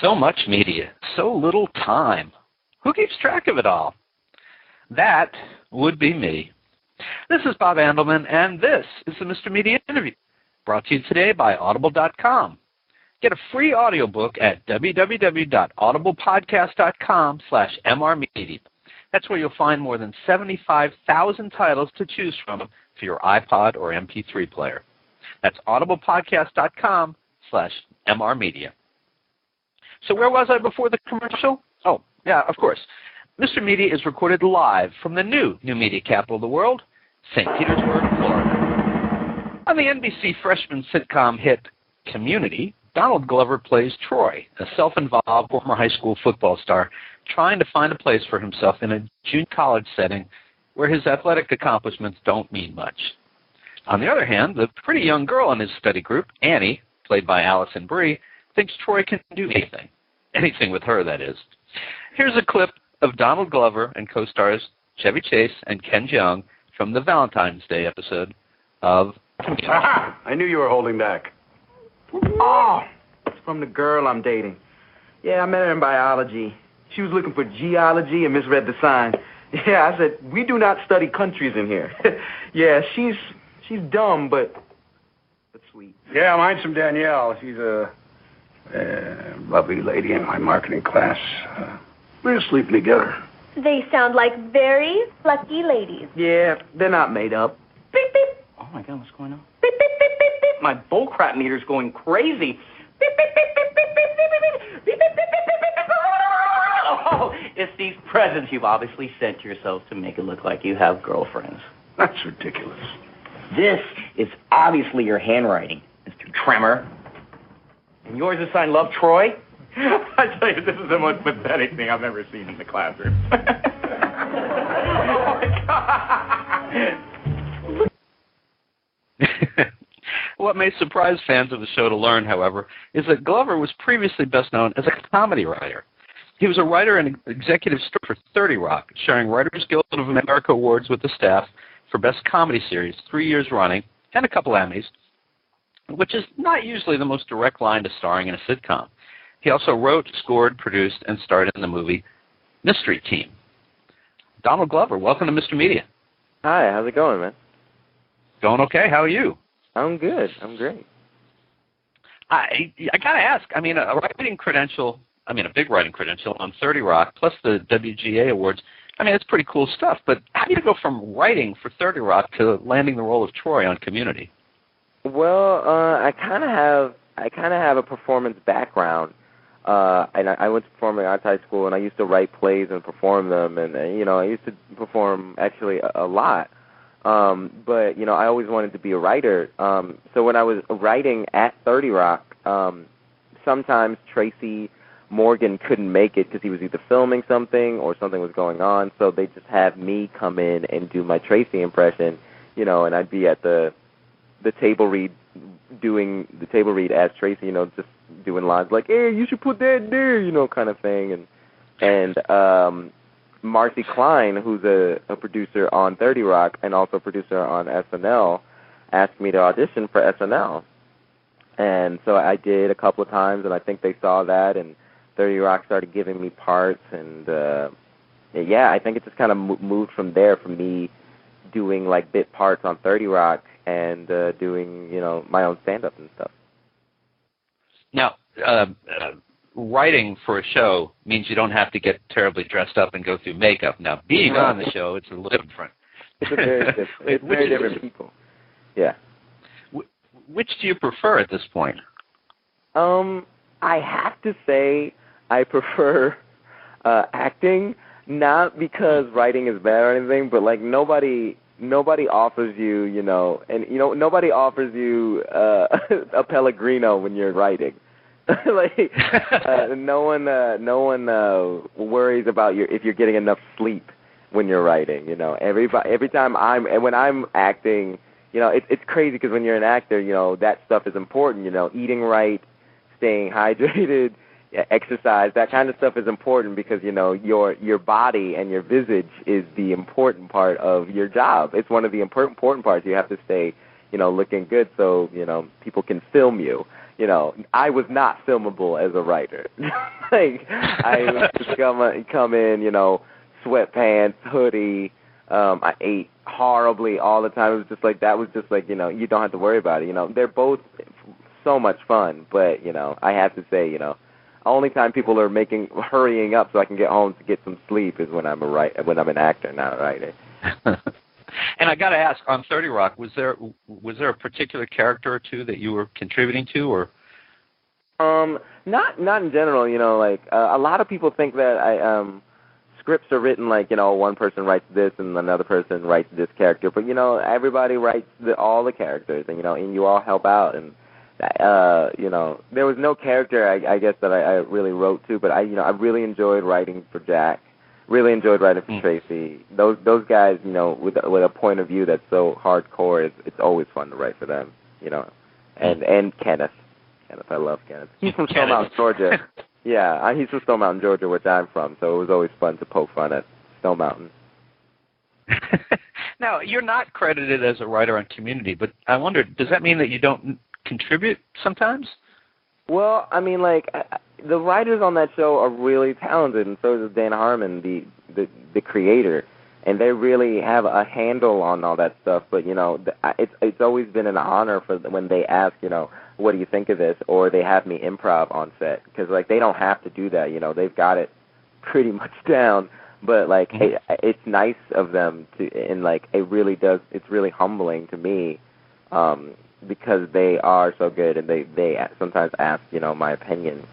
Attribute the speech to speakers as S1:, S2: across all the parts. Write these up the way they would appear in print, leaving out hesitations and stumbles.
S1: So much media, so little time. Who keeps track of it all? That would be me. This is Bob Andelman, and this is the Mr. Media Interview, brought to you today by Audible.com. Get a free audiobook at www.audiblepodcast.com/mrmedia. That's where you'll find more than 75,000 titles to choose from for your iPod or MP3 player. That's audiblepodcast.com/mrmedia. So where was I before the commercial? Oh, yeah, of course. Mr. Media is recorded live from the new media capital of the world, St. Petersburg, Florida. On the NBC freshman sitcom hit Community, Donald Glover plays Troy, a self-involved former high school football star trying to find a place for himself in a junior college setting where his athletic accomplishments don't mean much. On the other hand, the pretty young girl in his study group, Annie, played by Allison Brie, thinks Troy can do anything. Anything with her, that is. Here's a clip of Donald Glover and co-stars Chevy Chase and Ken Jeong from the Valentine's Day episode of Community.
S2: Aha! I knew you were holding back.
S3: Oh, it's from the girl I'm dating. Yeah, I met her in biology. She was looking for geology and misread the sign. Yeah, I said, we do not study countries in here. Yeah, she's dumb, but sweet.
S2: Yeah, mine's from Danielle. She's a lovely lady in my marketing class. We're sleeping together.
S4: They sound like very lucky ladies.
S3: Yeah, they're not made up. Beep, beep.
S5: Oh, my God, what's going on?
S3: Beep, beep, beep, beep, beep.
S5: My bullcrap meter's going crazy. Beep, beep, beep, beep, beep, beep, beep, beep, beep, beep, beep, beep, beep, beep. Oh, it's these presents you've obviously sent yourself to make it look like you have girlfriends.
S2: That's ridiculous.
S5: This is obviously your handwriting, Mr. Tremor. And yours is signed Love, Troy?
S6: I tell you, this is the most pathetic thing I've ever seen in the classroom. Oh, my
S1: God. What may surprise fans of the show to learn, however, is that Glover was previously best known as a comedy writer. He was a writer and executive star for 30 Rock, sharing Writers Guild of America awards with the staff for Best Comedy Series 3 years running, and a couple Emmys, which is not usually the most direct line to starring in a sitcom. He also wrote, scored, produced, and starred in the movie Mystery Team. Donald Glover, welcome to Mr. Media.
S7: Hi, how's it going, man?
S1: Going okay. How are you?
S7: I'm good. I'm great.
S1: I got to ask, I mean, a big writing credential on 30 Rock, plus the WGA awards, I mean, it's pretty cool stuff, but how do you go from writing for 30 Rock to landing the role of Troy on Community?
S7: Well, I kind of have a performance background. And I went to performing arts high school, and I used to write plays and perform them, and I used to perform actually a lot. But I always wanted to be a writer. So when I was writing at 30 Rock, sometimes Tracy Morgan couldn't make it because he was either filming something or something was going on. So they just have me come in and do my Tracy impression, and I'd be at the table read, doing the table read as Tracy, just doing lines like, hey, you should put that there, kind of thing. And Marcy Klein, who's a producer on 30 Rock and also a producer on SNL, asked me to audition for SNL. And so I did a couple of times, and I think they saw that, and 30 Rock started giving me parts. And, I think it just kind of moved from there, from me doing, like, bit parts on 30 Rock and doing, my own stand-up and stuff.
S1: Now, writing for a show means you don't have to get terribly dressed up and go through makeup. Now, being on the show, it's a little different.
S7: It's very different. It's very different people. Yeah.
S1: Which do you prefer at this point?
S7: I have to say I prefer acting, not because writing is bad or anything, but like nobody offers you, nobody offers you a Pellegrino when you're writing. No one worries about if you're getting enough sleep when you're writing. Every time when I'm acting, it's crazy because when you're an actor, that stuff is important. Eating right, staying hydrated, exercise, that kind of stuff is important because your body and your visage is the important part of your job. It's one of the important parts. You have to stay looking good so people can film you. you know, I was not filmable as a writer. Like, I would just come in, you know, sweatpants, hoodie. I ate horribly all the time. It was just like, that was just like, you know, you don't have to worry about it. You know, they're both so much fun, but, you know, I have to say, you know, only time people are hurrying up so I can get home to get some sleep is when I'm an actor, not a writer.
S1: And I got to ask, on 30 Rock, was there a particular character or two that you were contributing to, or?
S7: Not in general. You know, like a lot of people think that scripts are written like, you know, one person writes this and another person writes this character, but you know, everybody writes all the characters, and you know, and you all help out. And you know, there was no character I guess that I really wrote to, but I really enjoyed writing for Jack. Really enjoyed writing for Tracy. Those guys, you know, with a point of view that's so hardcore, it's always fun to write for them, you know. And Kenneth, I love Kenneth. He's from Stone Mountain, Georgia. Yeah, he's from Stone Mountain, Georgia, which I'm from. So it was always fun to poke fun at Stone Mountain.
S1: Now, you're not credited as a writer on Community, but I wonder, does that mean that you don't contribute sometimes?
S7: Well, I mean, like, the writers on that show are really talented, and so is Dan Harmon, the creator, and they really have a handle on all that stuff. But, you know, it's always been an honor for when they ask, you know, what do you think of this, or they have me improv on set, because, like, they don't have to do that, you know, they've got it pretty much down. But, like, it's nice of them to, and, like, it's really humbling to me, because they are so good, and they sometimes ask, you know, my opinion.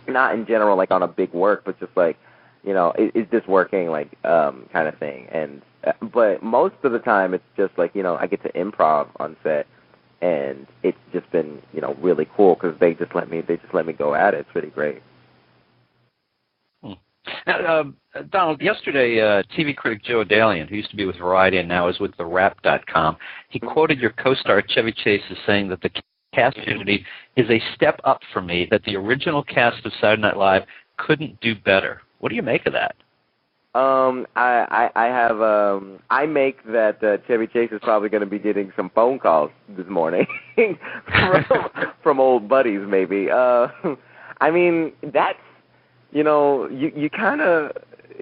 S7: Not in general, like, on a big work, but just, like, you know, is this working, like, kind of thing. And but most of the time, it's just, like, you know, I get to improv on set, and it's just been, you know, really cool, because they just let me go at it. It's pretty great.
S1: Now, Donald, yesterday, TV critic Joe Adalian, who used to be with Variety and now is with TheWrap.com, he quoted your co-star Chevy Chase as saying that the cast community is a step up for me, that the original cast of Saturday Night Live couldn't do better. What do you make of that?
S7: I make that Chevy Chase is probably going to be getting some phone calls this morning from old buddies, maybe. I mean, that's, you know, you kind of,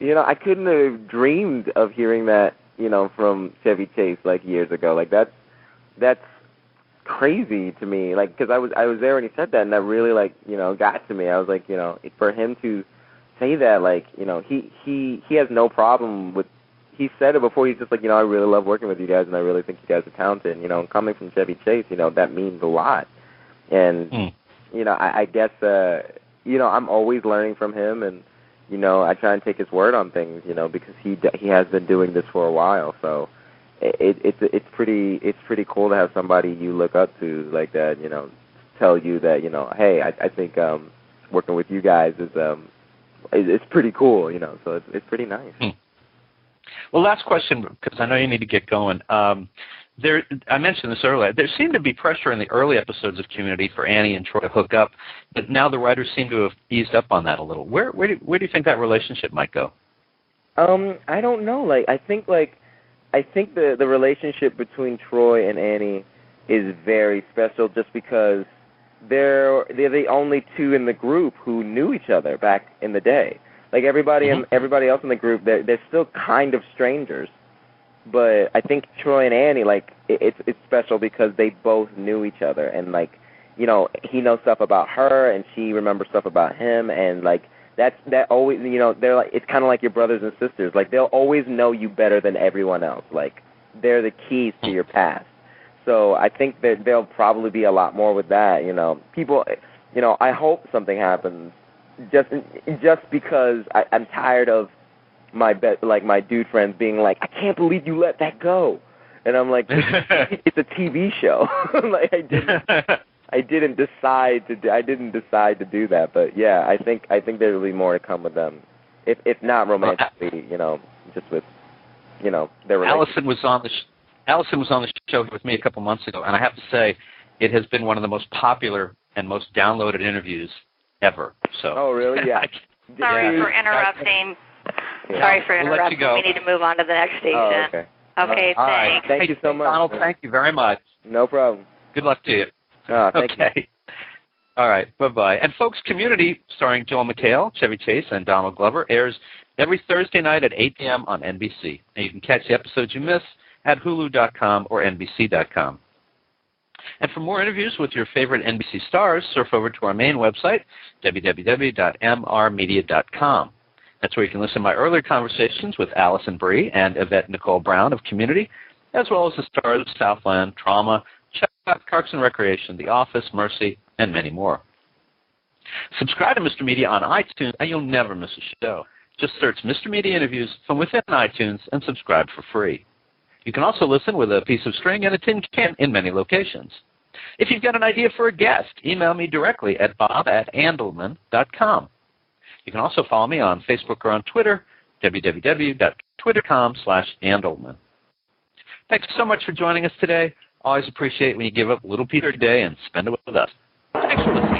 S7: you know, I couldn't have dreamed of hearing that, you know, from Chevy Chase like years ago. Like that's crazy to me. Like, because I was there when he said that, and that really, like, you know, got to me. I was like, you know, for him to say that, like, you know, he has no problem with. He said it before. He's just like, you know, I really love working with you guys, and I really think you guys are talented. And, you know, and coming from Chevy Chase, you know, that means a lot. And you know, I guess. You know, I'm always learning from him, and, you know, I try and take his word on things, you know, because he has been doing this for a while. So it's pretty cool to have somebody you look up to like that, you know, tell you that, you know, hey, I think working with you guys is it's pretty cool, you know. So it's pretty nice.
S1: Well, last question, because I know you need to get going. I mentioned this earlier. There seemed to be pressure in the early episodes of Community for Annie and Troy to hook up, but now the writers seem to have eased up on that a little. Where do you think that relationship might go?
S7: I don't know. Like, I think the relationship between Troy and Annie is very special, just because they're the only two in the group who knew each other back in the day. Like, everybody else in the group, they're still kind of strangers. But I think Troy and Annie, like, it's special because they both knew each other, and, like, you know, he knows stuff about her, and she remembers stuff about him, and, like, that always, you know, they're like, it's kind of like your brothers and sisters. Like, they'll always know you better than everyone else. Like, they're the keys to your past. So I think that there'll probably be a lot more with that. You know, people, you know, I hope something happens, just because I'm tired of my dude friends being like, I can't believe you let that go, and I'm like, it's a TV show. Like, I didn't decide to do that, but yeah, I think there will be more to come with them, if not romantically, you know, just with, you know, their relationship. Allison was on the show with me a couple months ago, and I have to say, it has been one of the most popular and most downloaded interviews ever. So. Oh, really? Yeah.
S8: Sorry for interrupting. Sorry for interrupting. We need to move on to the next station. Oh, okay. Okay,
S1: all
S8: thanks.
S1: Right. Thank you so much. Donald, thank you very much.
S7: No problem.
S1: Good luck to you.
S7: Thank you.
S1: All right, bye-bye. And folks, Community, starring Joel McHale, Chevy Chase, and Donald Glover, airs every Thursday night at 8 p.m. on NBC. And you can catch the episodes you miss at Hulu.com or NBC.com. And for more interviews with your favorite NBC stars, surf over to our main website, www.mrmedia.com. That's where you can listen to my earlier conversations with Allison Brie and Yvette Nicole Brown of Community, as well as the stars of Southland, Trauma, Chuck, Parks and Recreation, The Office, Mercy, and many more. Subscribe to Mr. Media on iTunes, and you'll never miss a show. Just search Mr. Media Interviews from within iTunes and subscribe for free. You can also listen with a piece of string and a tin can in many locations. If you've got an idea for a guest, email me directly at bob@andelman.com. You can also follow me on Facebook or on Twitter, www.twitter.com/Andelman. Thanks so much for joining us today. Always appreciate when you give up a little piece of your day and spend it with us. Thanks for listening.